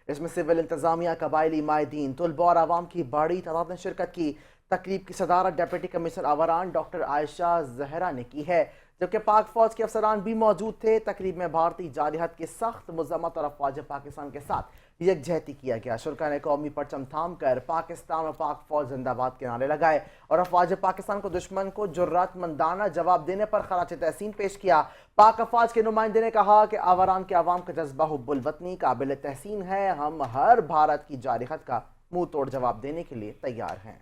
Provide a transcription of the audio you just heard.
اس میں سول انتظامیہ، قبائلی مائدین، طلباء اور عوام کی بڑی تعداد نے شرکت کی۔ تقریب کی صدارت ڈپٹی کمشنر آوران ڈاکٹر عائشہ زہرا نے کی ہے، جبکہ پاک فوج کے افسران بھی موجود تھے۔ تقریب میں بھارتی جارحیت کی سخت مذمت اور افواج پاکستان کے ساتھ یکجہتی کیا گیا۔ شرکاء نے قومی پرچم تھام کر پاکستان اور پاک فوج زندہ باد کے نعرے لگائے اور افواج پاکستان کو دشمن کو جرات مندانہ جواب دینے پر خراج تحسین پیش کیا۔ پاک افواج کے نمائندے نے کہا کہ آوران کے عوام کا جذبہ حب الوطنی قابل تحسین ہے، ہم ہر بھارت کی جارحیت کا منہ توڑ جواب دینے کے لیے تیار ہیں۔